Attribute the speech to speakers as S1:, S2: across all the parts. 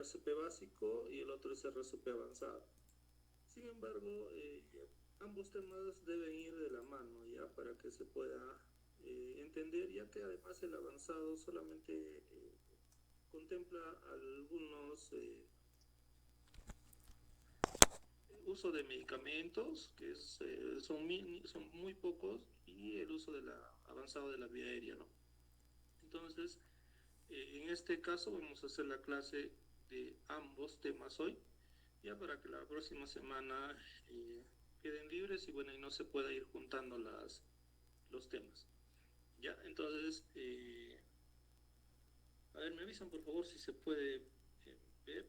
S1: RCP básico y el otro es RCP avanzado. Sin embargo, ambos temas deben ir de la mano ya para que se pueda entender, ya que además el avanzado solamente contempla algunos uso de medicamentos, que son muy pocos, y el uso de avanzado de la vía aérea, ¿no? Entonces, en este caso vamos a hacer la clase de ambos temas hoy, ya para que la próxima semana queden libres y bueno, y no se pueda ir juntando los temas. Ya, entonces, a ver, me avisan por favor si se puede ver.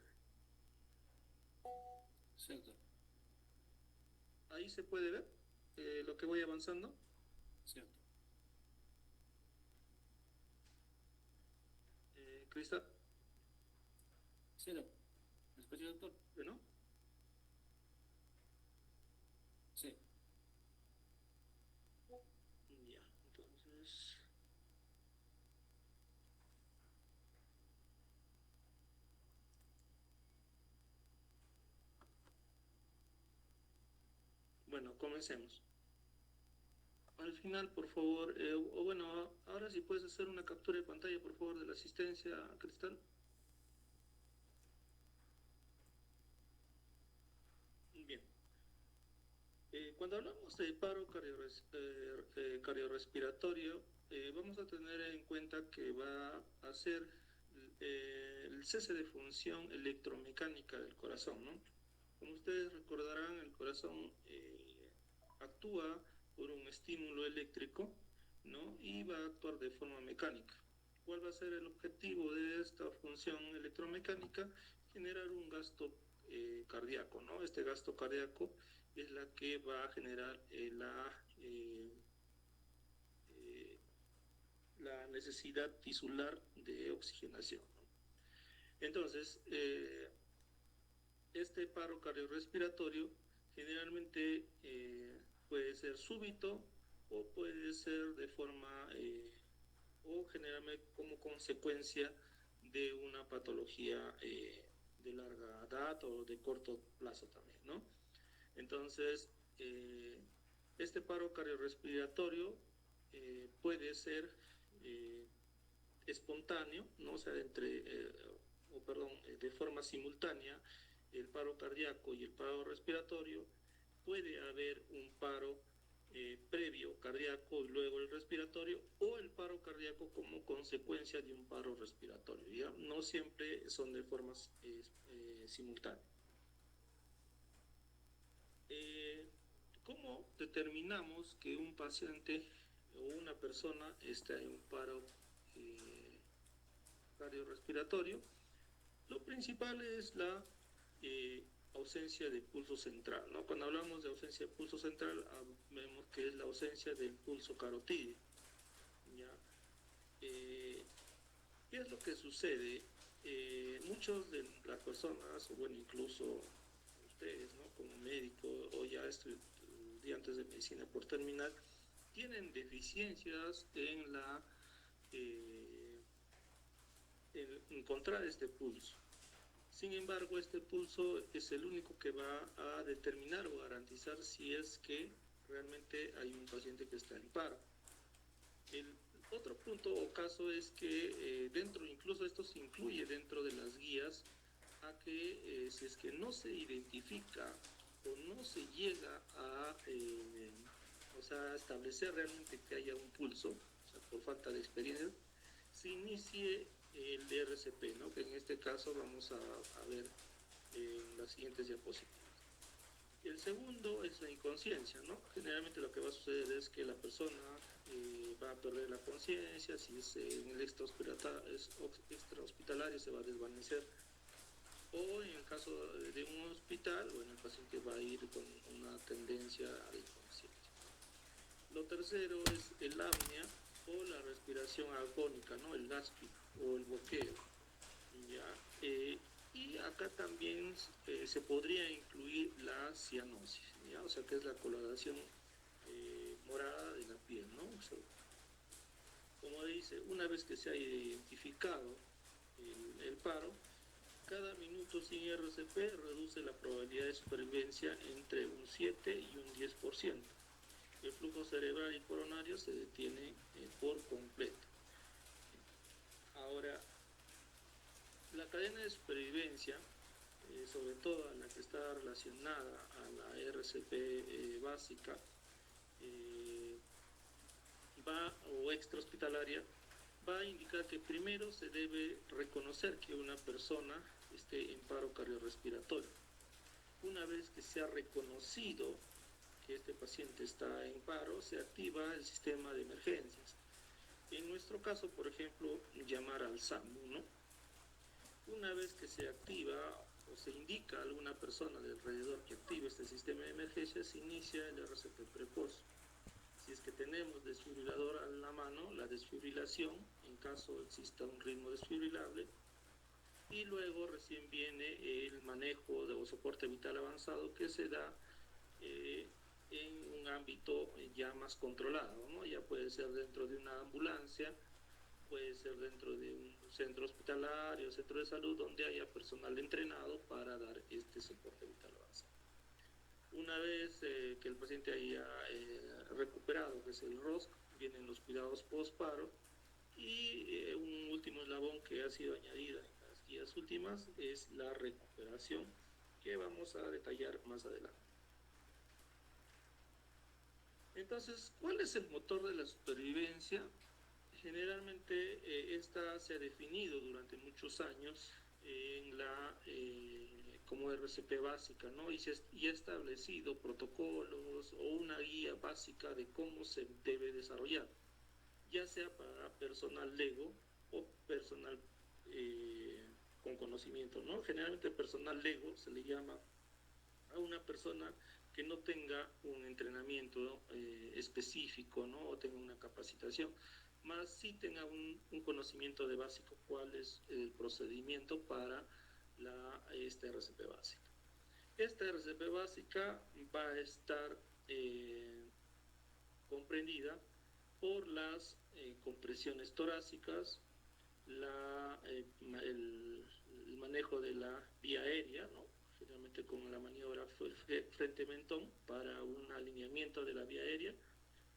S2: Cierto.
S1: Ahí se puede ver lo que voy avanzando.
S2: Cierto.
S1: Cristal.
S2: Cero. ¿Me escucha, doctor?
S1: Bueno.
S2: Sí.
S1: Ya, entonces... Bueno, comencemos. Al final, por favor, o bueno, ahora sí puedes hacer una captura de pantalla, por favor, de la asistencia, Cristal. Bien. Cuando hablamos de paro cardiorrespiratorio, vamos a tener en cuenta que va a ser el cese de función electromecánica del corazón, ¿no? Como ustedes recordarán, el corazón actúa por un estímulo eléctrico, ¿no? Y va a actuar de forma mecánica. ¿Cuál va a ser el objetivo de esta función electromecánica? Generar un gasto cardíaco, ¿no? Este gasto cardíaco es la que va a generar la necesidad tisular de oxigenación, ¿no? Entonces, este paro cardiorrespiratorio generalmente puede ser súbito o puede ser de forma, o generalmente como consecuencia de una patología de larga edad o de corto plazo también, ¿no? Entonces, este paro cardiorrespiratorio puede ser eh, espontáneo, ¿no? O sea, de forma simultánea, el paro cardíaco y el paro respiratorio, puede haber un paro previo cardíaco y luego el respiratorio, o el paro cardíaco como consecuencia de un paro respiratorio, ¿ya? No siempre son de formas simultáneas. Eh, ¿Cómo determinamos que un paciente o una persona está en un paro cardiorrespiratorio? Lo principal es la ausencia de pulso central, ¿no? Cuando hablamos de ausencia de pulso central, vemos que es la ausencia del pulso carotídeo, ¿ya? ¿Qué es lo que sucede? Muchos de las personas, o bueno, incluso ustedes, ¿no? Como médico o ya estudiantes de medicina por terminar, tienen deficiencias eh, en encontrar este pulso. Sin embargo, este pulso es el único que va a determinar o garantizar si es que realmente hay un paciente que está en paro. El otro punto o caso es que incluso esto se incluye dentro de las guías, a que si es que no se identifica o no se llega o sea, a establecer realmente que haya un pulso, o sea, por falta de experiencia, se inicie el RCP, ¿no? Que en este caso vamos a ver en las siguientes diapositivas. El segundo es la inconsciencia, ¿no? Generalmente lo que va a suceder es que la persona va a perder la conciencia, si es en el extrahospitalario se va a desvanecer, o en el caso de un hospital, bueno, el paciente va a ir con una tendencia a la inconsciencia. Lo tercero es el apnea o la respiración agónica, ¿no? El gasping o el boqueo, ¿ya? Y acá también se podría incluir la cianosis, ¿ya? O sea, que es la coloración morada de la piel, ¿no? O sea, como dice, una vez que se haya identificado el paro, cada minuto sin RCP reduce la probabilidad de supervivencia entre un 7 y un 10%. El flujo cerebral y coronario se detiene por completo. Ahora, la cadena de supervivencia, sobre todo la que está relacionada a la RCP básica, o extrahospitalaria, va a indicar que primero se debe reconocer que una persona esté en paro cardiorrespiratorio. Una vez que se ha reconocido que este paciente está en paro, se activa el sistema de emergencias. En nuestro caso, por ejemplo, llamar al SAMU, ¿no? Una vez que se activa o se indica a alguna persona de alrededor que active este sistema de emergencias, se inicia el RCP precoz. Si es que tenemos desfibrilador a la mano, la desfibrilación, en caso exista un ritmo desfibrilable, y luego recién viene el manejo o soporte vital avanzado que se da en un ámbito ya más controlado, ¿no? Ya puede ser dentro de una ambulancia, puede ser dentro de un centro hospitalario, centro de salud, donde haya personal entrenado para dar este soporte vital avanzado. Una vez que el paciente haya recuperado, que es el ROSC, vienen los cuidados post-paro, y un último eslabón que ha sido añadido en las guías últimas es la recuperación, que vamos a detallar más adelante. Entonces, ¿cuál es el motor de la supervivencia? Generalmente esta se ha definido durante muchos años en como RCP básica, ¿no? Y ha establecido protocolos o una guía básica de cómo se debe desarrollar, ya sea para personal lego o personal con conocimiento, ¿no? Generalmente personal lego se le llama a una persona que no tenga un entrenamiento específico, ¿no? O tenga una capacitación, más sí tenga un conocimiento de básico cuál es el procedimiento para esta RCP básica. Esta RCP básica va a estar comprendida por las compresiones torácicas, el manejo de la vía aérea, ¿no? Generalmente con la maniobra frente-mentón para un alineamiento de la vía aérea,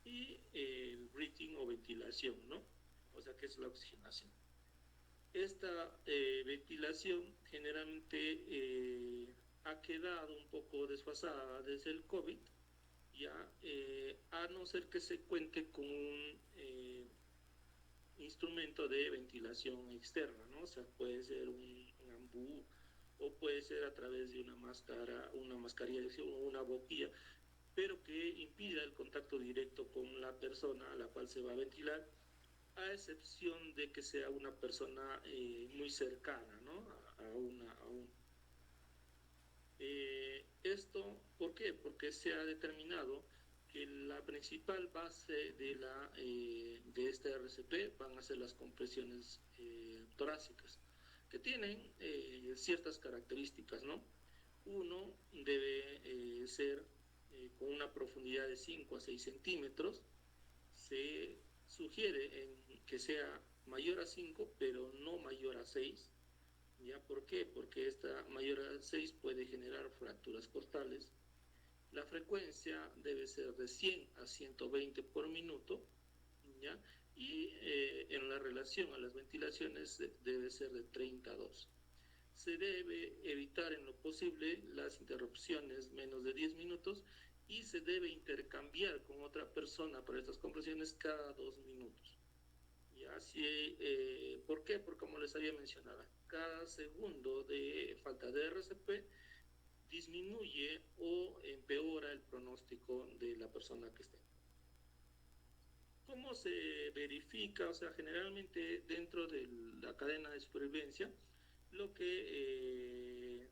S1: y el breathing o ventilación, ¿no? O sea, que es la oxigenación. Esta ventilación generalmente ha quedado un poco desfasada desde el COVID, ya, a no ser que se cuente con un instrumento de ventilación externa, ¿no? O sea, puede ser un ambú, o puede ser a través de una mascarilla o una boquilla, pero que impida el contacto directo con la persona a la cual se va a ventilar, a excepción de que sea una persona muy cercana, ¿no? Esto, ¿por qué? Porque se ha determinado que la principal base de este RCP van a ser las compresiones torácicas, que tienen ciertas características, ¿no? Uno debe ser con una profundidad de 5 a 6 centímetros. Se sugiere que sea mayor a 5, pero no mayor a 6. ¿Ya? ¿Por qué? Porque esta mayor a 6 puede generar fracturas costales. La frecuencia debe ser de 100 a 120 por minuto, ¿ya? Y en la relación a las ventilaciones debe ser de 30 a 2. Se debe evitar en lo posible las interrupciones menos de 10 minutos, y se debe intercambiar con otra persona para estas compresiones cada 2 minutos. ¿Ya? ¿Por qué? Porque, como les había mencionado, cada segundo de falta de RCP disminuye o empeora el pronóstico de la persona que esté. ¿Cómo se verifica? O sea, generalmente dentro de la cadena de supervivencia, lo que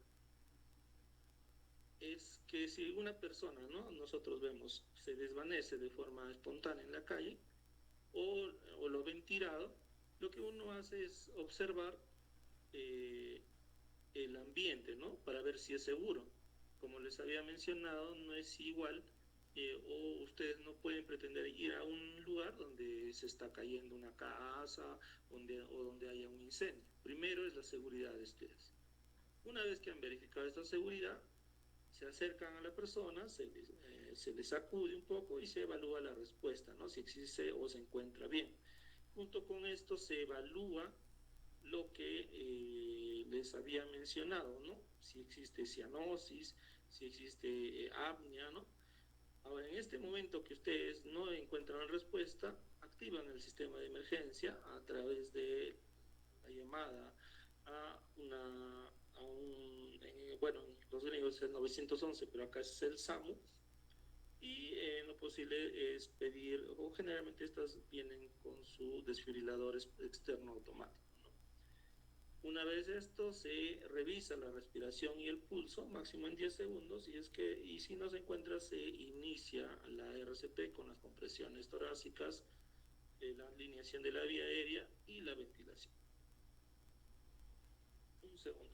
S1: es que si una persona, ¿no? Nosotros vemos, se desvanece de forma espontánea en la calle, o lo ven tirado, lo que uno hace es observar el ambiente, ¿no? Para ver si es seguro. Como les había mencionado, no es igual, o ustedes no pueden pretender ir a un lugar donde se está cayendo una casa o donde haya un incendio. Primero es la seguridad de ustedes. Una vez que han verificado esta seguridad, se acercan a la persona, se les sacude un poco y se evalúa la respuesta, ¿no? Si existe o se encuentra bien. Junto con esto se evalúa lo que les había mencionado, ¿no? Si existe cianosis, si existe apnea, ¿no? Ahora, en este momento que ustedes no encuentran respuesta, activan el sistema de emergencia a través de la llamada bueno, los gringos es el 911, pero acá es el SAMU, y lo posible es pedir, o generalmente estas vienen con su desfibrilador externo automático, ¿no? Una vez esto, se revisa la respiración y el pulso, máximo en 10 segundos, y si no se encuentra, se inicia la RCP con las compresiones torácicas, la alineación de la vía aérea y la ventilación. Un segundo.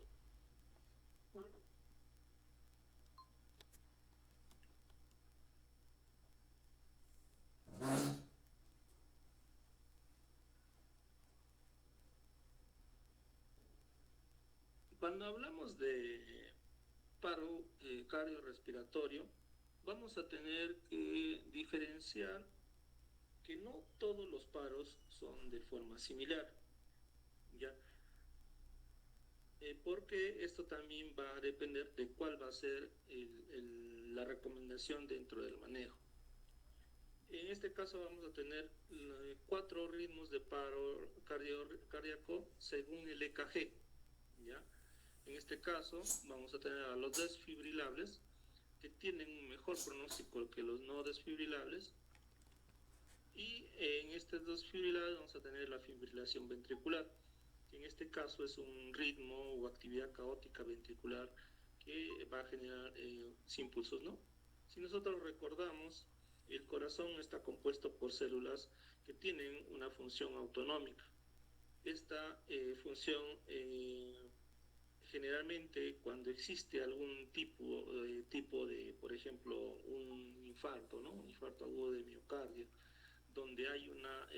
S1: Cuando hablamos de paro cardiorrespiratorio, vamos a tener que diferenciar que no todos los paros son de forma similar, ¿ya? Porque esto también va a depender de cuál va a ser la recomendación dentro del manejo. En este caso vamos a tener 4 ritmos de paro cardíaco según el EKG, ¿ya? En este caso vamos a tener a los desfibrilables, que tienen un mejor pronóstico que los no desfibrilables, y en estos desfibrilables vamos a tener la fibrilación ventricular, que en este caso es un ritmo o actividad caótica ventricular que va a generar impulsos, ¿no? Si nosotros recordamos, el corazón está compuesto por células que tienen una función autonómica. Esta función generalmente cuando existe algún tipo de, por ejemplo, un infarto, ¿no? Un infarto agudo de miocardio, donde hay una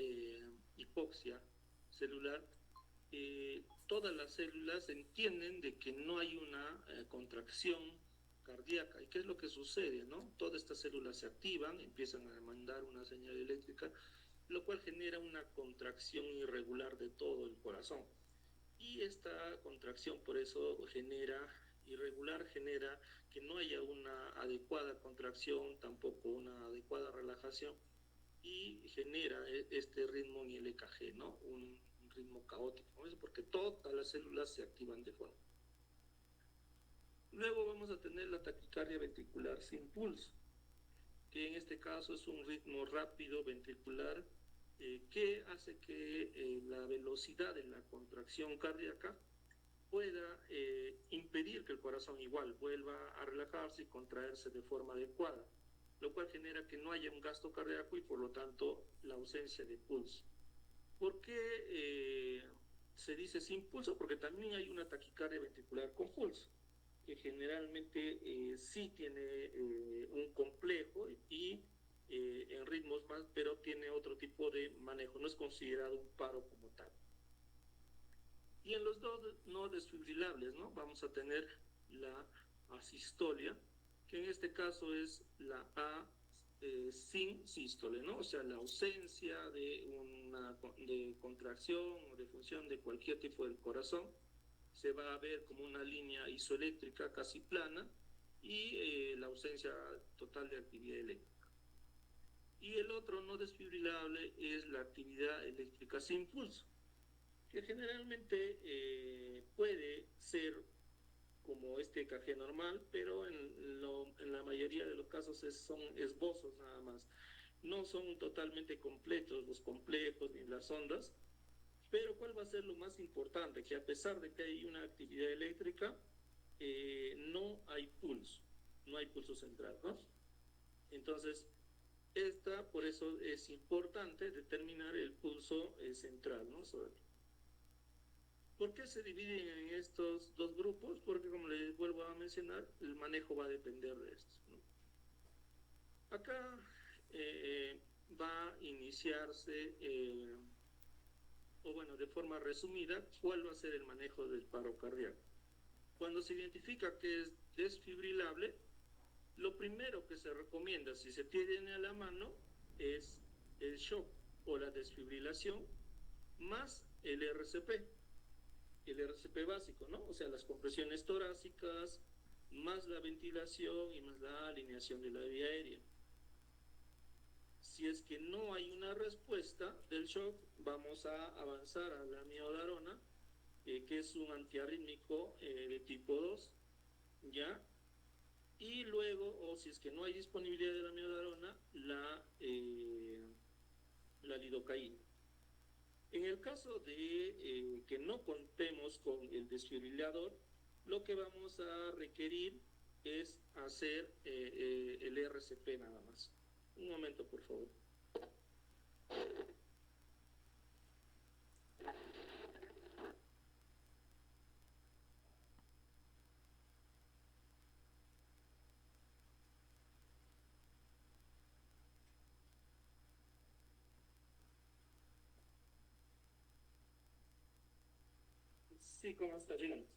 S1: hipoxia celular, todas las células entienden de que no hay una contracción cardíaca. ¿Y qué es lo que sucede, no? Todas estas células se activan, empiezan a mandar una señal eléctrica, lo cual genera una contracción irregular de todo el corazón. Y esta contracción por eso genera que no haya una adecuada contracción, tampoco una adecuada relajación, y genera este ritmo en el EKG, ¿no? Un ritmo caótico, ¿no? Porque todas las células se activan de forma. Luego vamos a tener la taquicardia ventricular sin pulso, que en este caso es un ritmo rápido ventricular que hace que la velocidad de la contracción cardíaca pueda impedir que el corazón igual vuelva a relajarse y contraerse de forma adecuada, lo cual genera que no haya un gasto cardíaco y por lo tanto la ausencia de pulso. ¿Por qué se dice sin pulso? Porque también hay una taquicardia ventricular con pulso, que generalmente sí tiene un complejo y en ritmos más, pero tiene otro tipo de manejo, no es considerado un paro como tal. Y en los dos no desfibrilables, ¿no? Vamos a tener la asistolia, que en este caso es la A sin sístole, ¿no? O sea, la ausencia de contracción o de función de cualquier tipo del corazón, se va a ver como una línea isoeléctrica casi plana y la ausencia total de actividad eléctrica. Y el otro no desfibrilable es la actividad eléctrica sin pulso, que generalmente puede ser como este EKG normal, pero en la mayoría de los casos son esbozos nada más. No son totalmente completos los complejos ni las ondas, pero ¿cuál va a ser lo más importante? Que a pesar de que hay una actividad eléctrica, no hay pulso central, ¿no? Entonces, por eso es importante determinar el pulso central, ¿no? ¿Por qué se dividen en estos dos grupos? Porque, como les vuelvo a mencionar, el manejo va a depender de esto, ¿no? Acá va a iniciarse, o bueno, de forma resumida, cuál va a ser el manejo del paro cardíaco. Cuando se identifica que es desfibrilable, lo primero que se recomienda, si se tiene a la mano, es el shock o la desfibrilación más el RCP básico, ¿no? O sea, las compresiones torácicas, más la ventilación y más la alineación de la vía aérea. Si es que no hay una respuesta del shock, vamos a avanzar a la miodarona, que es un antiarrítmico de tipo 2, ¿ya? Y luego, o si es que no hay disponibilidad de la miodarona, la lidocaína. En el caso de que no contemos con el desfibrilador, lo que vamos a requerir es hacer el RCP nada más. Un momento, por favor. Sí, ¿cómo está? Díganos.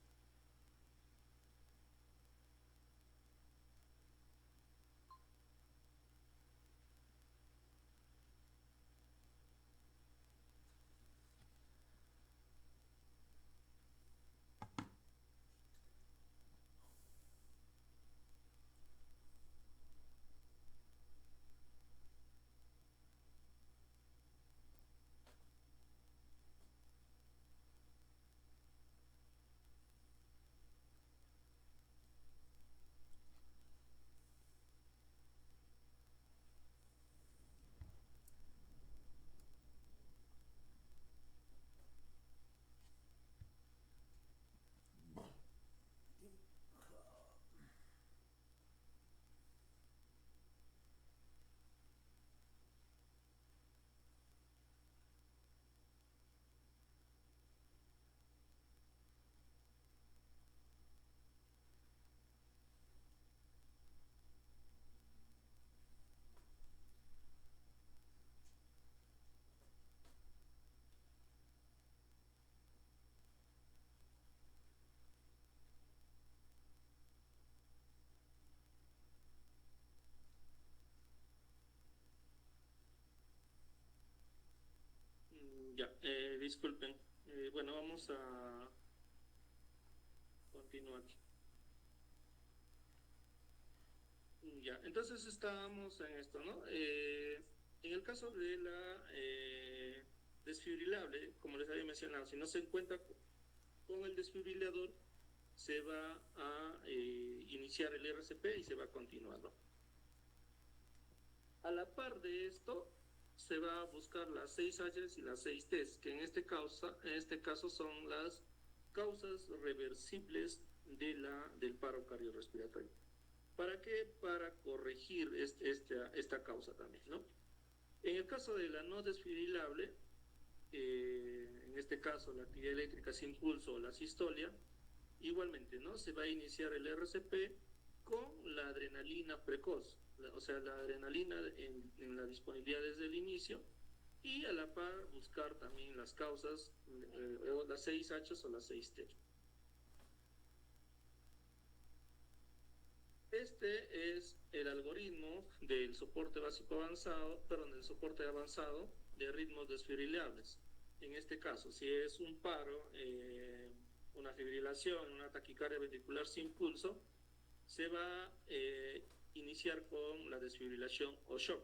S1: Ya, disculpen. Bueno, vamos a continuar. Ya, entonces estábamos en esto, ¿no? En el caso de la desfibrilable, como les había mencionado, si no se encuentra con el desfibrilador, se va a iniciar el RCP y se va a continuar, ¿no? A la par de esto, se va a buscar las 6 H's y las 6 T's, que en este caso son las causas reversibles del paro cardiorrespiratorio. ¿Para qué? Para corregir esta causa también, ¿no? En el caso de la no desfibrilable, en este caso la actividad eléctrica sin pulso o la sistolia, igualmente, ¿no? Se va a iniciar el RCP con la adrenalina precoz, o sea, la adrenalina en la disponibilidad desde el inicio, y a la par buscar también las causas, o las 6 H's o las 6 T. Este es el algoritmo del soporte básico avanzado, perdón, del soporte avanzado de ritmos desfibrilables. En este caso, si es un paro, una fibrilación, una taquicardia ventricular sin pulso, se va a iniciar con la desfibrilación o shock.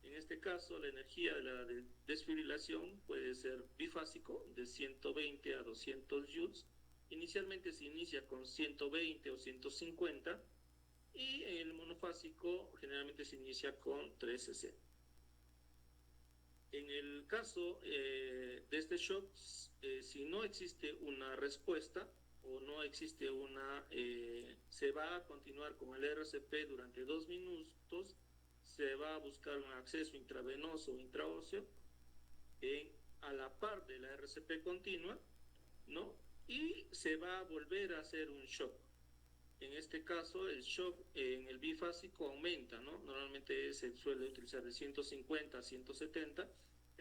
S1: En este caso, la energía de la desfibrilación puede ser bifásico, de 120 a 200 joules. Inicialmente se inicia con 120 o 150, y el monofásico generalmente se inicia con 3 cc. En el caso de este shock, si no existe una respuesta o no existe se va a continuar con el RCP durante 2 minutos, se va a buscar un acceso intravenoso o intraóseo a la par de la RCP continua, ¿no? Y se va a volver a hacer un shock. En este caso, el shock en el bifásico aumenta, ¿no? Normalmente se suele utilizar de 150 a 170.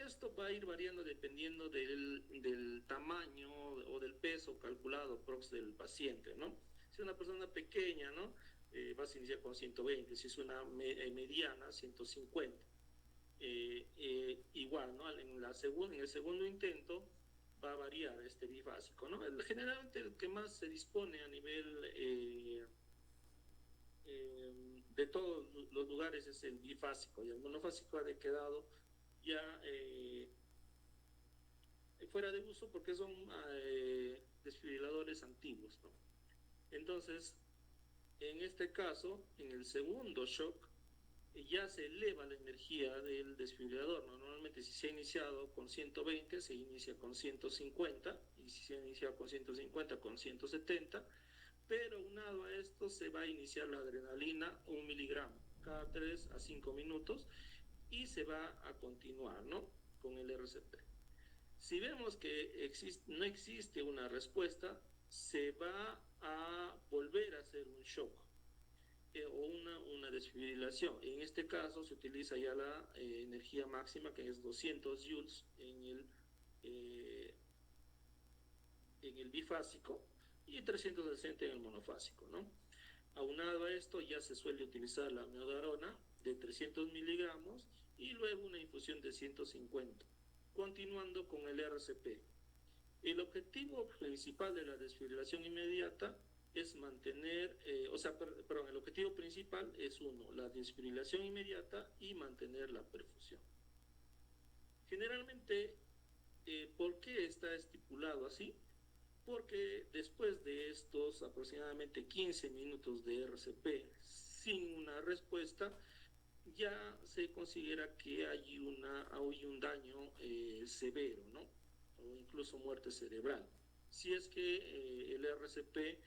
S1: Esto va a ir variando dependiendo del tamaño o del peso calculado prox del paciente, ¿no? Si es una persona pequeña, ¿no? Vas a iniciar con 120, si es una mediana, 150. Igual, ¿no? En el segundo intento va a variar este bifásico, ¿no? Generalmente el que más se dispone a nivel de todos los lugares es el bifásico, y el monofásico ha quedado ya fuera de uso porque son desfibriladores antiguos, ¿no? Entonces, en este caso, en el segundo shock, ya se eleva la energía del desfibrilador, ¿no? Normalmente si se ha iniciado con 120, se inicia con 150, y si se ha iniciado con 150, con 170, pero aunado a esto se va a iniciar la adrenalina 1 miligramo cada 3 a 5 minutos y se va a continuar, ¿no? Con el RCP. Si vemos que no existe una respuesta, se va a volver a hacer un shock o una desfibrilación. En este caso se utiliza ya la energía máxima, que es 200 joules en el bifásico y 360 en el monofásico, ¿no? Aunado a esto, ya se suele utilizar la amiodarona de 300 miligramos y luego una infusión de 150, continuando con el RCP. El objetivo principal de la desfibrilación inmediata es mantener, el objetivo principal es la desfibrilación inmediata y mantener la perfusión. Generalmente, ¿por qué está estipulado así? Porque después de estos aproximadamente 15 minutos de RCP sin una respuesta, ya se considera que hay un daño severo, ¿no? O incluso muerte cerebral. Si es que el RCP,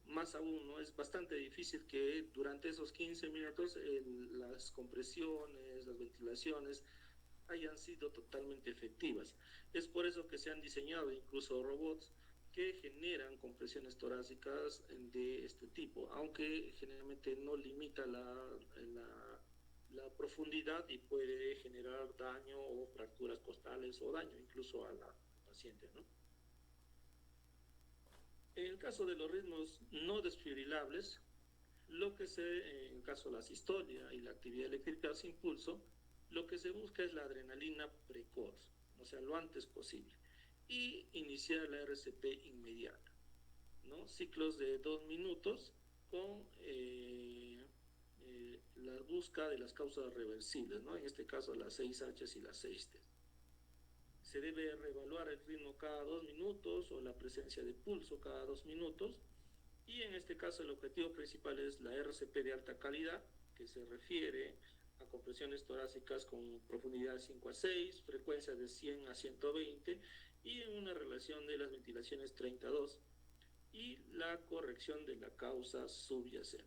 S1: más aún, ¿no? Es bastante difícil que durante esos 15 minutos las compresiones, las ventilaciones hayan sido totalmente efectivas. Es por eso que se han diseñado incluso robots que generan compresiones torácicas de este tipo, aunque generalmente no limita la profundidad y puede generar daño o fracturas costales o daño incluso al paciente, ¿no? En el caso de los ritmos no desfibrilables, en el caso de la sistolia y la actividad eléctrica sin pulso, lo que se busca es la adrenalina precoz, o sea, lo antes posible, y iniciar la RCP inmediata, ¿no? Ciclos de 2 minutos con la búsqueda de las causas reversibles, ¿no? En este caso las 6H y las 6T. Se debe reevaluar el ritmo cada 2 minutos o la presencia de pulso cada 2 minutos, y en este caso el objetivo principal es la RCP de alta calidad, que se refiere a compresiones torácicas con profundidad 5 a 6, frecuencia de 100 a 120 y en una relación de las ventilaciones 32 y la corrección de la causa subyacente.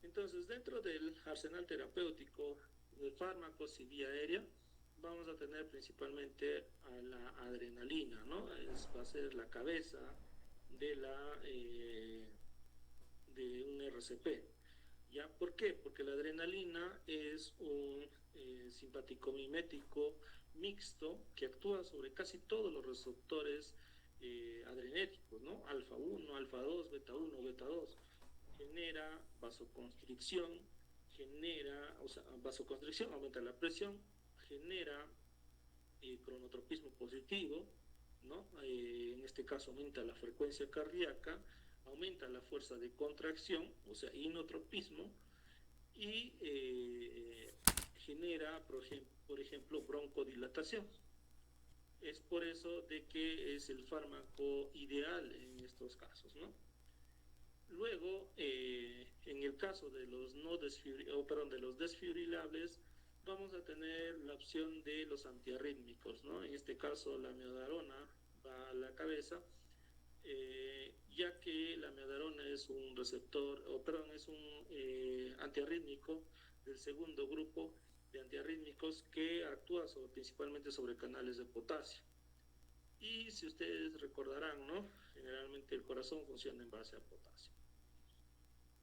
S1: Entonces, dentro del arsenal terapéutico de fármacos y vía aérea, vamos a tener principalmente a la adrenalina, ¿no? Va a ser la cabeza de un RCP. ¿Ya? ¿Por qué? Porque la adrenalina es un simpático mimético mixto que actúa sobre casi todos los receptores adrenérgicos, ¿no? Alfa 1, alfa 2, beta 1, beta 2. Genera vasoconstricción, vasoconstricción, aumenta la presión, genera cronotropismo positivo, ¿no? En este caso aumenta la frecuencia cardíaca, aumenta la fuerza de contracción, o sea, inotropismo, y genera, por ejemplo, broncodilatación. Es por eso de que es el fármaco ideal en estos casos, ¿no? Luego, en el caso de los desfibrilables, vamos a tener la opción de los antiarrítmicos, ¿no? En este caso, la amiodarona va a la cabeza, ya que la amiodarona es un antiarrítmico del segundo grupo de antiarrítmicos que actúa principalmente sobre canales de potasio. Y si ustedes recordarán, ¿no? Generalmente el corazón funciona en base a potasio.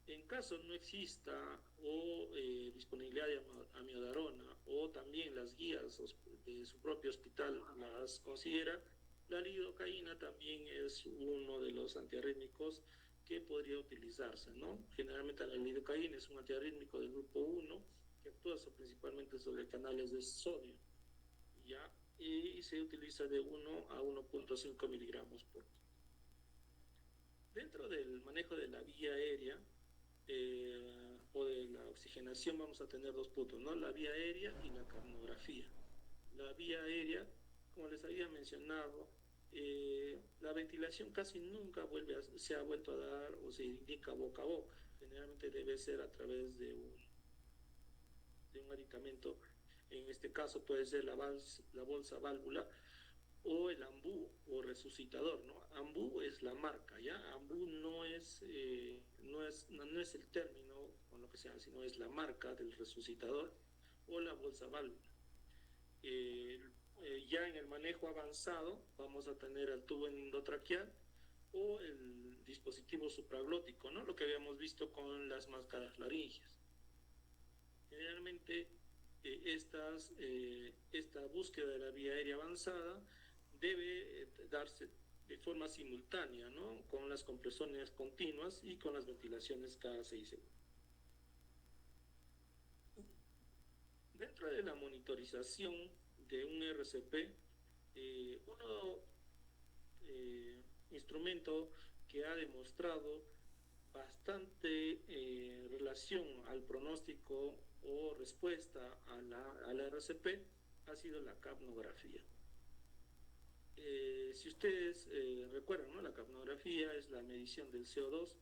S1: En caso no exista o disponibilidad de amiodarona o también las guías de su propio hospital las considera, la lidocaína también es uno de los antiarrítmicos que podría utilizarse, ¿no? Generalmente la lidocaína es un antiarrítmico del grupo 1 que actúa principalmente sobre canales de sodio, ¿ya? Y se utiliza de 1 a 1.5 miligramos por kilo. Dentro del manejo de la vía aérea, o de la oxigenación, vamos a tener dos puntos, ¿no? La vía aérea y la capnografía. La vía aérea, como les había mencionado, la ventilación casi nunca se ha vuelto a dar o se indica boca a boca. Generalmente debe ser a través de un aditamento. En este caso puede ser la bolsa válvula o el ambú o resucitador, ¿no? Ambú es la marca, ¿ya? Ambú no es el término con lo que se llama, sino es la marca del resucitador o la bolsa válvula. Ya en el manejo avanzado vamos a tener el tubo endotraqueal o el dispositivo supraglótico, ¿no? Lo que habíamos visto con las máscaras laringias. Generalmente esta búsqueda de la vía aérea avanzada debe darse de forma simultánea, ¿no? Con las compresiones continuas y con las ventilaciones cada 6 segundos. Dentro de la monitorización de un RCP, instrumento que ha demostrado bastante relación al pronóstico o respuesta a la RCP ha sido la capnografía. Si ustedes recuerdan, ¿no? La capnografía es la medición del CO2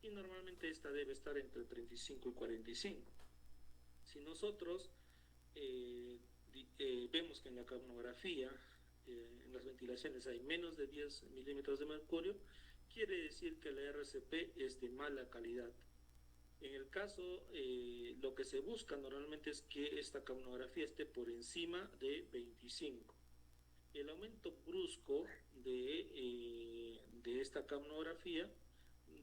S1: y normalmente esta debe estar entre 35 y 45. Si nosotros vemos que en la capnografía, en las ventilaciones hay menos de 10 milímetros de mercurio, quiere decir que la RCP es de mala calidad. En el caso, lo que se busca normalmente es que esta capnografía esté por encima de 25. El aumento brusco de esta capnografía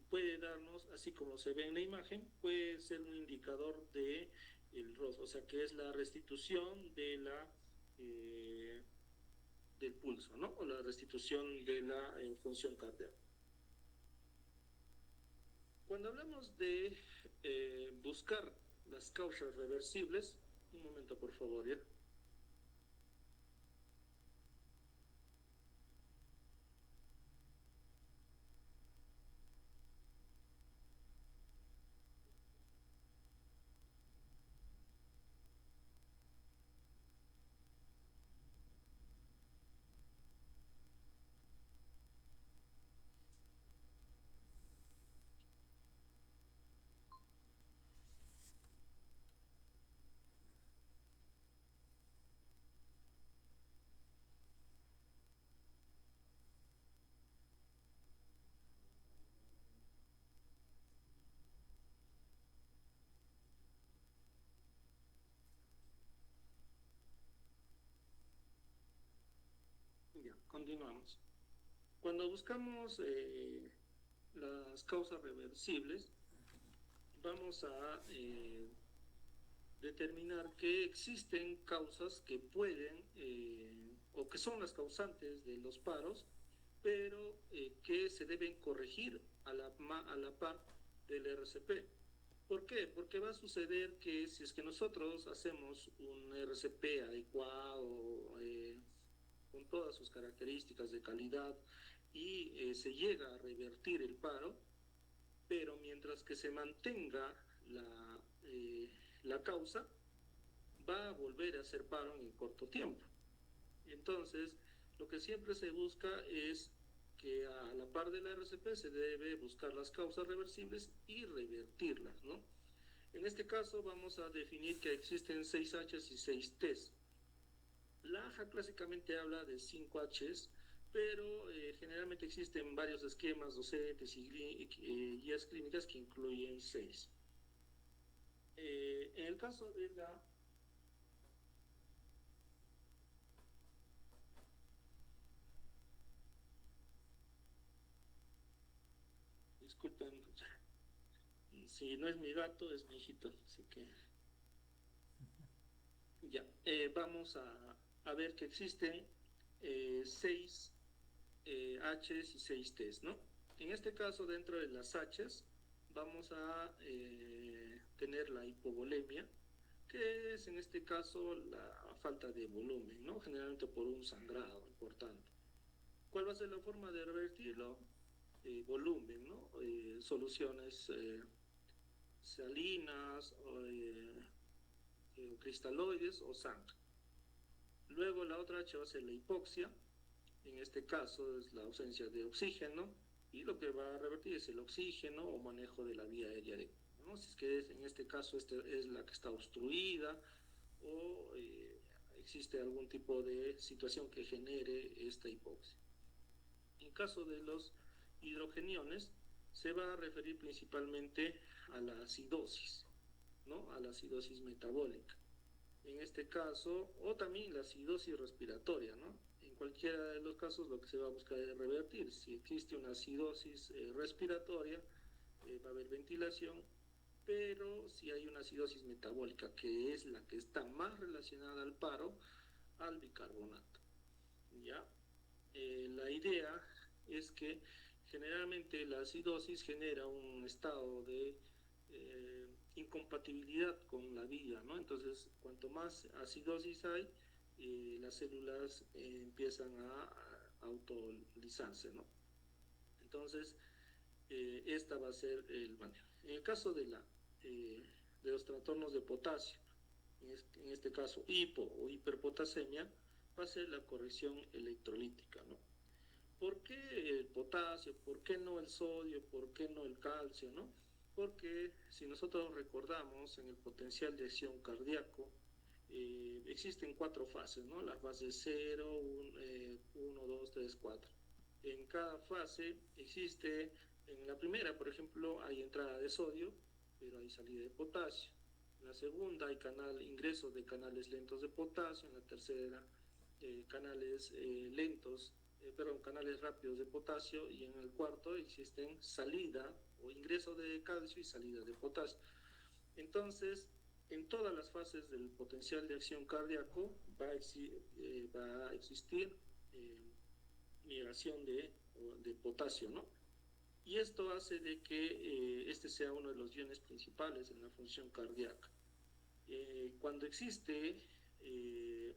S1: puede darnos, así como se ve en la imagen, puede ser un indicador de el ROS, o sea que es la restitución de del pulso, ¿no? O la restitución de la función cardíaca. Cuando hablamos de buscar las causas reversibles, un momento por favor, ¿ya? Ya, continuamos. Cuando buscamos las causas reversibles, vamos a determinar que existen causas que pueden o que son las causantes de los paros, pero que se deben corregir a la par del RCP. ¿Por qué? Porque va a suceder que si es que nosotros hacemos un RCP adecuado, con todas sus características de calidad y se llega a revertir el paro, pero mientras que se mantenga la causa, va a volver a hacer paro en corto tiempo. Entonces, lo que siempre se busca es que a la par de la RCP se debe buscar las causas reversibles y revertirlas, ¿no? En este caso vamos a definir que existen 6 Hs y 6 Ts. La AJA clásicamente habla de 5 Hs, pero generalmente existen varios esquemas docentes y guías clínicas que incluyen 6. En el caso de la... Disculpen Si no es mi gato, es mi hijito, así que ya. Vamos a ver que existen 6 H's y 6 T's, ¿no? En este caso, dentro de las H's, vamos a tener la hipovolemia, que es en este caso la falta de volumen, ¿no? Generalmente por un sangrado importante. ¿Cuál va a ser la forma de revertirlo? Volumen, ¿no? Soluciones salinas, cristaloides o sangre. Luego la otra H va a ser la hipoxia, en este caso es la ausencia de oxígeno, y lo que va a revertir es el oxígeno o manejo de la vía aérea, ¿no? Si es que en este caso es la que está obstruida o existe algún tipo de situación que genere esta hipoxia. En caso de los hidrogeniones, se va a referir principalmente a la acidosis, ¿no? A la acidosis metabólica. En este caso, o también la acidosis respiratoria, ¿no? En cualquiera de los casos lo que se va a buscar es revertir. Si existe una acidosis respiratoria, va a haber ventilación, pero si hay una acidosis metabólica, que es la que está más relacionada al paro, al bicarbonato, ¿ya? La idea es que generalmente la acidosis genera un estado de incompatibilidad con la vida, ¿no? Entonces, cuanto más acidosis hay, las células empiezan a autolizarse, ¿no? Entonces, esta va a ser el manejo. En el caso de los trastornos de potasio, en este caso hipo o hiperpotasemia, va a ser la corrección electrolítica, ¿no? ¿Por qué el potasio? ¿Por qué no el sodio? ¿Por qué no el calcio? ¿No? Porque si nosotros recordamos en el potencial de acción cardíaco, existen 4 fases, ¿no? La fase 0, 1, 2, 3, 4. En cada fase existe, en la primera, por ejemplo, hay entrada de sodio, pero hay salida de potasio. En la segunda hay ingreso de canales lentos de potasio. En la tercera, canales canales rápidos de potasio, y en el cuarto existen salida o ingreso de calcio y salida de potasio. Entonces, en todas las fases del potencial de acción cardíaco va a existir migración de potasio, ¿no? Y esto hace de que este sea uno de los iones principales en la función cardíaca. Cuando existe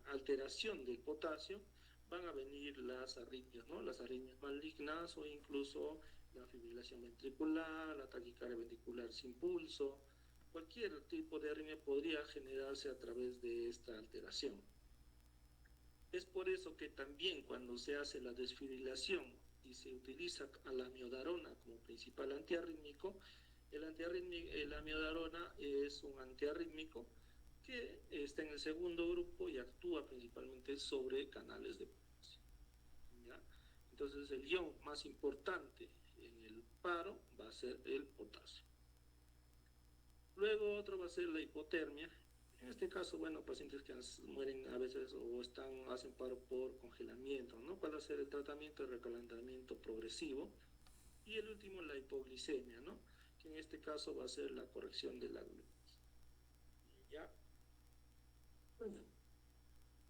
S1: alteración del potasio, van a venir las arritmias, ¿no? Las arritmias malignas o incluso la fibrilación ventricular, la taquicardia ventricular sin pulso. Cualquier tipo de arritmia podría generarse a través de esta alteración. Es por eso que también cuando se hace la desfibrilación y se utiliza a la amiodarona como principal antiarrítmico, la amiodarona es un antiarrítmico que está en el segundo grupo y actúa principalmente sobre canales de potasio, ¿ya? Entonces el ion más importante en el paro va a ser el potasio. Luego otro va a ser la hipotermia. En este caso, bueno, pacientes que mueren a veces o hacen paro por congelamiento, ¿no? ¿Cuál va a ser el tratamiento? El recalentamiento progresivo. Y el último, la hipoglicemia, ¿no? Que en este caso va a ser la corrección de la glucosa. ¿Ya? Bueno,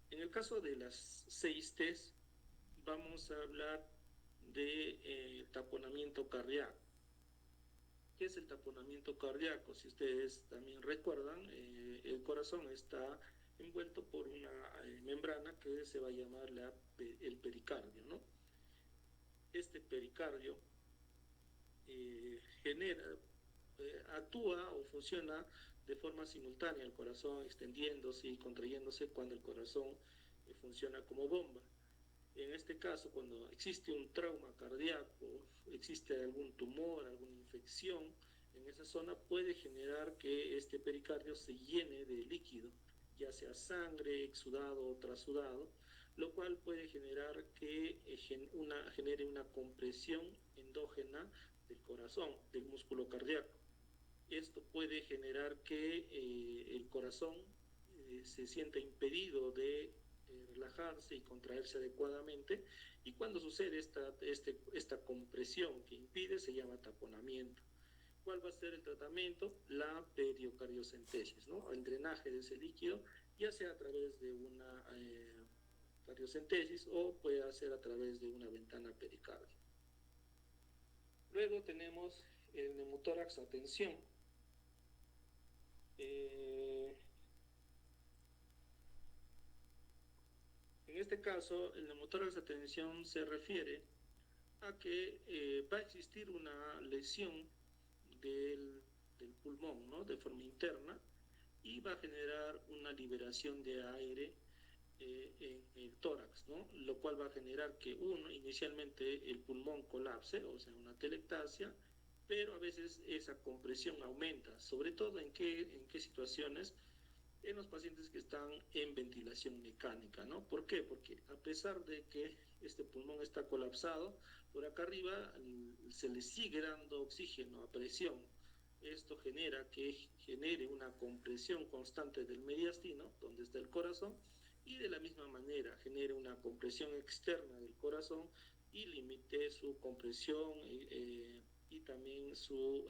S1: en el caso de las 6 T's, vamos a hablar de taponamiento cardíaco. ¿Qué es el taponamiento cardíaco? Si ustedes también recuerdan, el corazón está envuelto por una membrana que se va a llamar el pericardio, ¿no? Este pericardio actúa o funciona de forma simultánea, el corazón extendiéndose y contrayéndose cuando el corazón funciona como bomba. En este caso, cuando existe un trauma cardíaco, existe algún tumor, alguna infección en esa zona, puede generar que este pericardio se llene de líquido, ya sea sangre, exudado o trasudado, lo cual puede generar que genere una compresión endógena del corazón, del músculo cardíaco. Esto puede generar que el corazón se sienta impedido de relajarse y contraerse adecuadamente, y cuando sucede esta compresión que impide, se llama taponamiento. ¿Cuál va a ser el tratamiento? La periocardiocentesis, ¿no? El drenaje de ese líquido, ya sea a través de una cardiocentesis o puede ser a través de una ventana pericardio. Luego tenemos el neumotórax a tensión. En este caso, el neumotórax a tensión se refiere a que va a existir una lesión del pulmón, ¿no? De forma interna, y va a generar una liberación de aire en el tórax, ¿no? Lo cual va a generar que inicialmente el pulmón colapse, o sea, una telectasia, pero a veces esa compresión aumenta, sobre todo en qué situaciones, en los pacientes que están en ventilación mecánica, ¿no? ¿Por qué? Porque a pesar de que este pulmón está colapsado, por acá arriba se le sigue dando oxígeno a presión. Esto genere una compresión constante del mediastino, donde está el corazón, y de la misma manera genere una compresión externa del corazón y limite su compresión y también su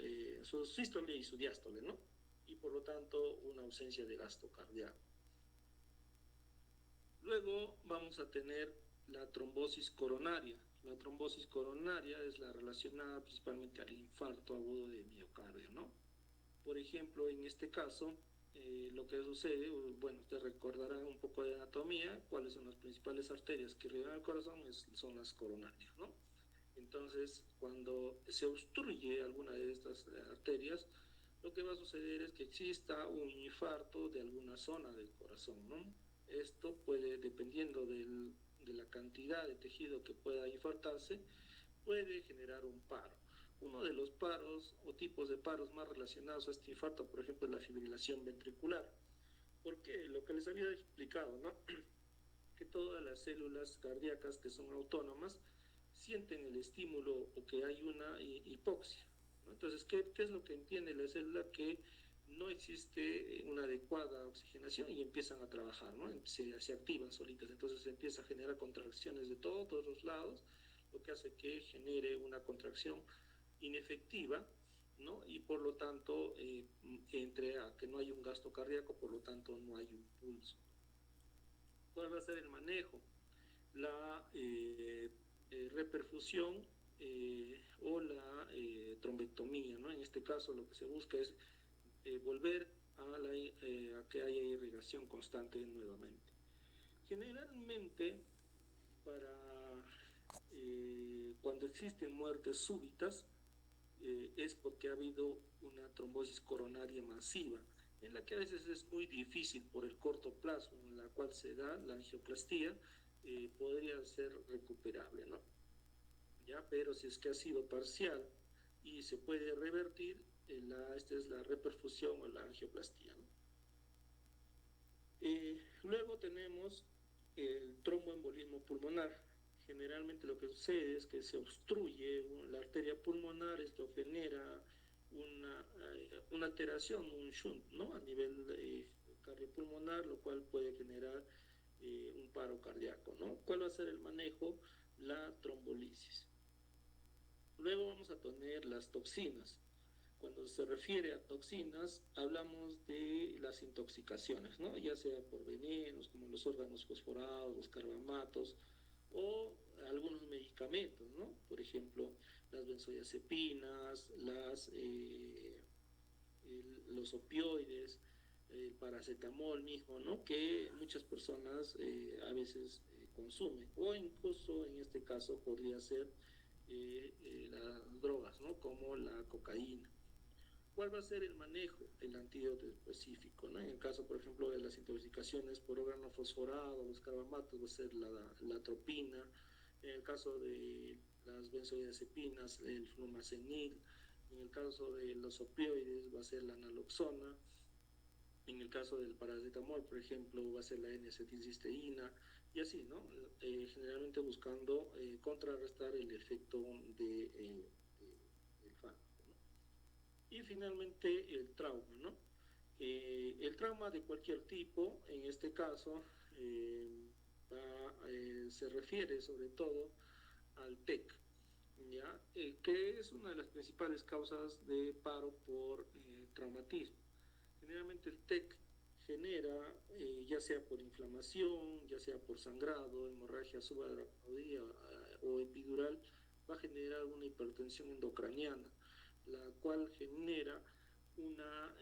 S1: sístole y su diástole, ¿no? Y por lo tanto una ausencia de gasto cardíaco. Luego vamos a tener la trombosis coronaria. La trombosis coronaria es la relacionada principalmente al infarto agudo de miocardio, ¿no? Por ejemplo, en este caso, lo que sucede, bueno, ustedes recordarán un poco de anatomía, cuáles son las principales arterias que irrigan el corazón, son las coronarias, ¿no? Entonces, cuando se obstruye alguna de estas arterias, lo que va a suceder es que exista un infarto de alguna zona del corazón, ¿no? Esto puede, dependiendo de la cantidad de tejido que pueda infartarse, puede generar un paro. Uno de los paros o tipos de paros más relacionados a este infarto, por ejemplo, es la fibrilación ventricular. Porque lo que les había explicado, ¿no? Que todas las células cardíacas que son autónomas sienten el estímulo o que hay una hipoxia, ¿no? Entonces, ¿qué es lo que entiende la célula? Que no existe una adecuada oxigenación y empiezan a trabajar, ¿no? Se activan solitas, entonces se empieza a generar contracciones de todos los lados, lo que hace que genere una contracción inefectiva, ¿no? Y por lo tanto, entre a que no hay un gasto cardíaco, por lo tanto no hay un pulso. ¿Cuál va a ser el manejo? La reperfusión o la trombectomía, ¿no? En este caso lo que se busca es volver a que haya irrigación constante nuevamente. Generalmente, cuando existen muertes súbitas, es porque ha habido una trombosis coronaria masiva, en la que a veces es muy difícil por el corto plazo en la cual se da la angioplastía, podría ser recuperable, ¿no? ¿Ya? Pero si es que ha sido parcial y se puede revertir, esta es la reperfusión o la angioplastía, ¿no? Luego tenemos el tromboembolismo pulmonar. Generalmente lo que sucede es que se obstruye la arteria pulmonar, esto genera una alteración, un shunt, ¿no? A nivel cardiopulmonar, lo cual puede generar un paro cardíaco, ¿no? ¿Cuál va a ser el manejo? La trombolisis. Luego vamos a tener las toxinas. Cuando se refiere a toxinas, hablamos de las intoxicaciones, ¿no? Ya sea por venenos, como los órganos fosforados, los carbamatos, o algunos medicamentos, ¿no? Por ejemplo, las benzodiazepinas, los opioides, el paracetamol mismo, ¿no? Que muchas personas a veces consumen, o incluso en este caso podría ser las drogas, ¿no? Como la cocaína. ¿Cuál va a ser el manejo? El antídoto específico, ¿no? En el caso, por ejemplo, de las intoxicaciones por órgano fosforado, los carbamatos, va a ser la atropina. En el caso de las benzodiazepinas, el flumazenil. En el caso de los opioides, va a ser la naloxona. En el caso del paracetamol, por ejemplo, va a ser la N-acetilcisteína. Y así, ¿no? Generalmente buscando contrarrestar el efecto del fármaco, ¿no? Y finalmente el trauma, ¿no? El trauma de cualquier tipo, en este caso, se refiere sobre todo al TEC. ¿ya? Que es una de las principales causas de paro por traumatismo. Generalmente el TEC genera, ya sea por inflamación, ya sea por sangrado, hemorragia subaracnoidea o epidural, va a generar una hipertensión endocraniana, la cual genera una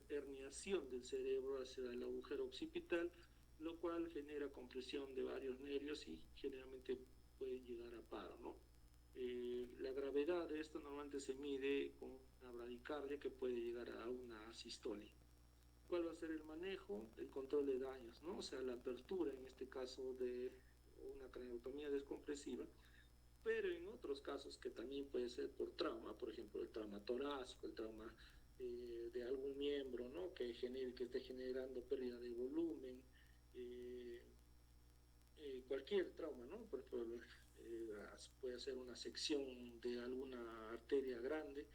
S1: herniación del cerebro hacia el agujero occipital, lo cual genera compresión de varios nervios y generalmente puede llegar a paro, ¿no? La gravedad de esto normalmente se mide con una bradicardia que puede llegar a una sistolia. ¿Cuál va a ser el manejo? El control de daños, ¿no? O sea, la apertura, en este caso de una craneotomía descompresiva, pero en otros casos que también puede ser por trauma, por ejemplo, el trauma torácico, el trauma de algún miembro, ¿no? Que esté generando pérdida de volumen, eh, cualquier trauma, ¿no? Por ejemplo, puede ser una sección de alguna arteria grande,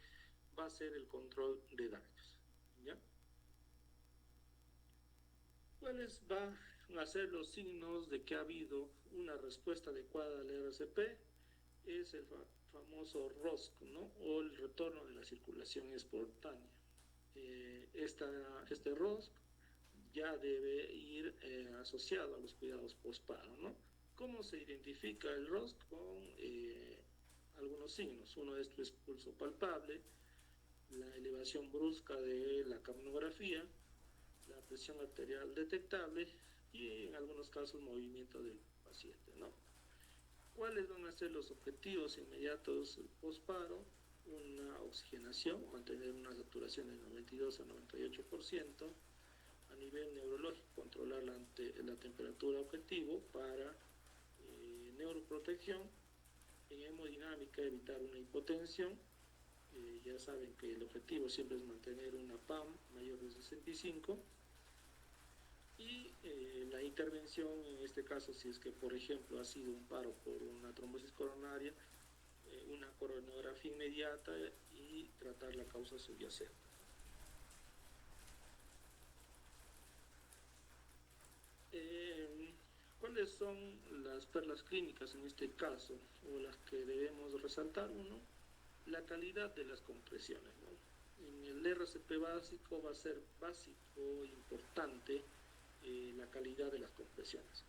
S1: va a ser el control de daños, ¿ya? ¿Cuáles van a ser los signos de que ha habido una respuesta adecuada al RCP? Es el famoso ROSC, ¿no? O el retorno de la circulación espontánea. Este ROSC ya debe ir asociado a los cuidados postparo, ¿no? ¿Cómo se identifica el ROSC? Con algunos signos. Uno de estos es pulso palpable, la elevación brusca de la capnografía, la presión arterial detectable y en algunos casos movimiento del paciente, ¿no? ¿Cuáles van a ser los objetivos inmediatos postparo? Una oxigenación, mantener una saturación del 92 a 98%, a nivel neurológico, controlar la temperatura objetivo para neuroprotección, en hemodinámica, evitar una hipotensión. Ya saben que el objetivo siempre es mantener una PAM mayor de 65. Y la intervención, en este caso, si es que, por ejemplo, ha sido un paro por una trombosis coronaria, una coronografía inmediata y tratar la causa subyacente. ¿Cuáles son las perlas clínicas en este caso, o las que debemos resaltar? Uno, la calidad de las compresiones, ¿no? En el RCP básico va a ser básico, importante, la calidad de las compresiones.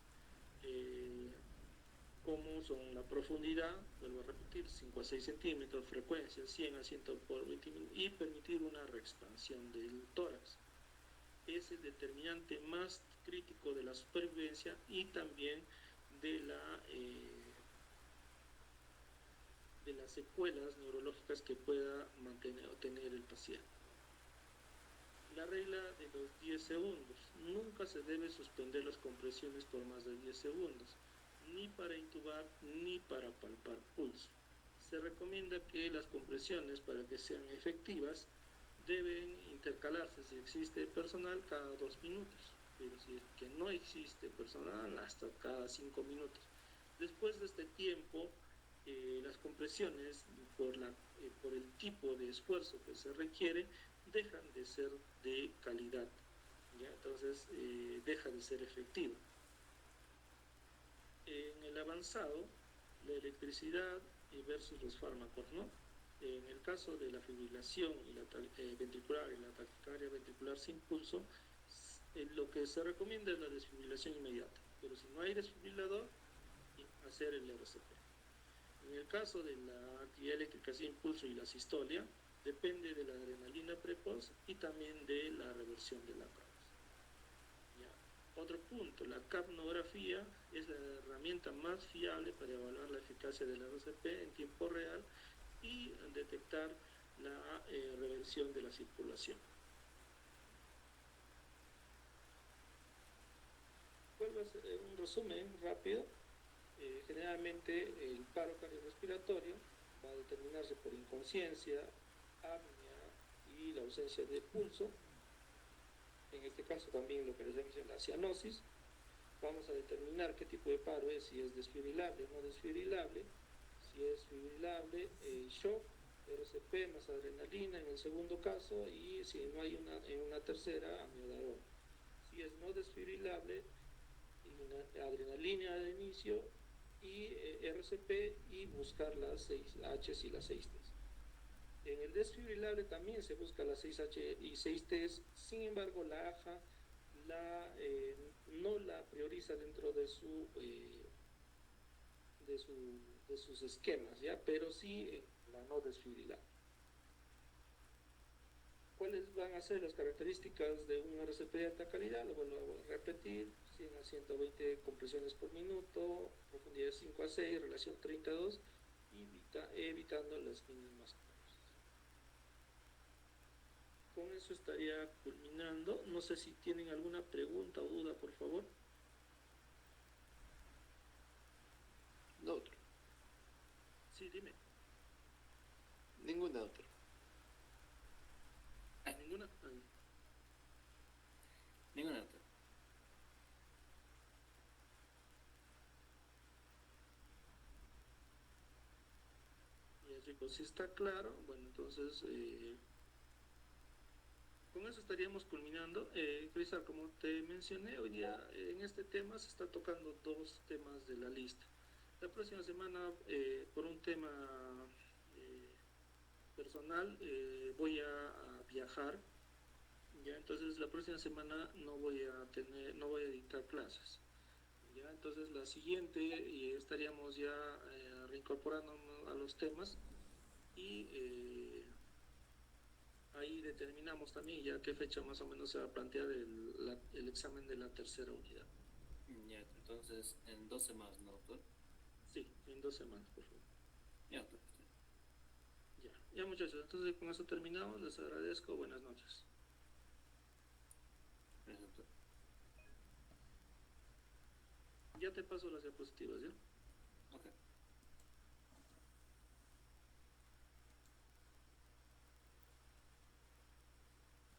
S1: Como son la profundidad, vuelvo a repetir, 5 a 6 centímetros, frecuencia 100 a 100 por 20 minutos, y permitir una reexpansión del tórax. Es el determinante más crítico de la supervivencia y también de las secuelas neurológicas que pueda mantener o tener el paciente. La regla de los 10 segundos. Nunca se debe suspender las compresiones por más de 10 segundos, ni para intubar ni para palpar pulso. Se recomienda que las compresiones, para que sean efectivas, deben intercalarse, si existe personal, cada 2 minutos, pero si es que no existe personal, hasta cada 5 minutos. Después de este tiempo, las compresiones, por el tipo de esfuerzo que se requiere, dejan de ser de calidad, ¿ya? Entonces deja de ser efectivo. En el avanzado, la electricidad versus los fármacos, ¿no? En el caso de la fibrilación y la ventricular y la taquicardia ventricular sin pulso, lo que se recomienda es la desfibrilación inmediata, pero si no hay desfibrilador, hacer el RCP. En el caso de la actividad eléctrica sin pulso y la sistolia, depende de la adrenalina precoz y también de la reversión de la causa. Otro punto, la capnografía es la herramienta más fiable para evaluar la eficacia del RCP en tiempo real y detectar la reversión de la circulación. ¿Cuál va a ser un resumen rápido? Generalmente el paro cardiorrespiratorio va a determinarse por inconsciencia, apnea y la ausencia de pulso. En este caso también lo que les decía, la cianosis. Vamos a determinar qué tipo de paro es, si es desfibrilable o no desfibrilable. Si es fibrilable, shock, RCP más adrenalina en el segundo caso, y si no hay en una tercera, amiodarona. Si es no desfibrilable, adrenalina de inicio y RCP y buscar las 6Hs y las 6Ts. En el desfibrilable también se busca las 6H y 6Ts, sin embargo la AJA no la prioriza dentro de sus esquemas, ¿ya? Pero sí la no desfibrilable. ¿Cuáles van a ser las características de un RCP de alta calidad? Lo vuelvo a repetir: 100 a 120 compresiones por minuto, profundidad de 5 a 6, relación 32, evitando las mínimas curvas. Con eso estaría culminando. No sé si tienen alguna pregunta o duda, por favor.
S3: No, otro.
S1: Sí, dime.
S3: Ninguna otra.
S1: ¿Ninguna?
S2: Ninguna, doctor.
S1: Ya, chicos, si está claro, bueno, entonces con eso estaríamos culminando. Cristal, como te mencioné, hoy día en este tema se está tocando dos temas de la lista. La próxima semana, por un tema personal, voy a viajar. Ya, entonces la próxima semana no voy a dictar clases. Ya, entonces la siguiente estaríamos ya reincorporándonos a los temas y ahí determinamos también ya qué fecha más o menos se va a plantear el examen de la tercera unidad.
S2: Ya, entonces en 2 semanas, ¿no, doctor?
S1: Sí, en 2 semanas, por favor.
S2: Ya, doctor.
S1: Ya muchachos, entonces con eso terminamos. Les agradezco. Buenas noches.
S2: Gracias, doctor.
S1: Ya te paso las diapositivas, ¿ya?
S2: Ok.